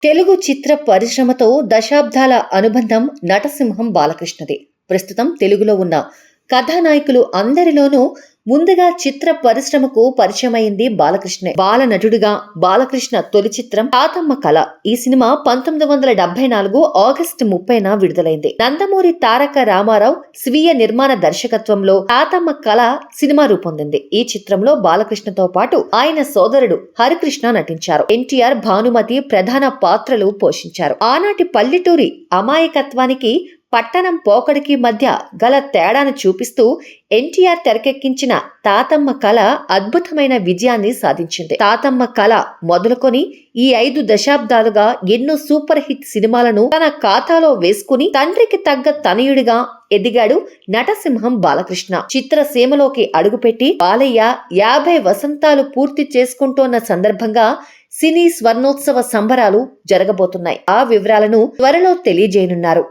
తెలుగు చిత్ర పరిశ్రమతో దశాబ్దాల అనుబంధం నటసింహం బాలకృష్ణది. ప్రస్తుతం తెలుగులో ఉన్న కథానాయకులు అందరిలోనూ ముందుగా చిత్ర పరిశ్రమకు పరిచయమైంది బాలకృష్ణే. బాల నటుడిగా బాలకృష్ణ తొలి చిత్రం తాతమ్మ కళ. ఈ సినిమా 1974 ఆగస్టు 30న విడుదలైంది. నందమూరి తారక రామారావు స్వీయ నిర్మాణ దర్శకత్వంలో తాతమ్మ కళ సినిమా రూపొందింది. ఈ చిత్రంలో బాలకృష్ణతో పాటు ఆయన సోదరుడు హరికృష్ణ నటించారు. ఎన్టీఆర్, భానుమతి ప్రధాన పాత్రలు పోషించారు. ఆనాటి పల్లెటూరి అమాయకత్వానికి పట్టణం పోకడికి మధ్య గల తేడాను చూపిస్తూ ఎన్టీఆర్ తెరకెక్కించిన తాతమ్మ కళ అద్భుతమైన విజయాన్ని సాధించింది. తాతమ్మ కళ మొదలుకొని ఈ 5 దశాబ్దాలుగా ఎన్నో సూపర్ హిట్ సినిమాలను తన ఖాతాలో వేసుకుని తండ్రికి తగ్గ తనయుడిగా ఎదిగాడు నటసింహం బాలకృష్ణ. చిత్రసీమలోకి అడుగుపెట్టి బాలయ్య 50 వసంతాలు పూర్తి చేసుకుంటోన్న సందర్భంగా సినీ స్వర్ణోత్సవ సంబరాలు జరగబోతున్నాయి. ఆ వివరాలను త్వరలో తెలియజేయనున్నారు.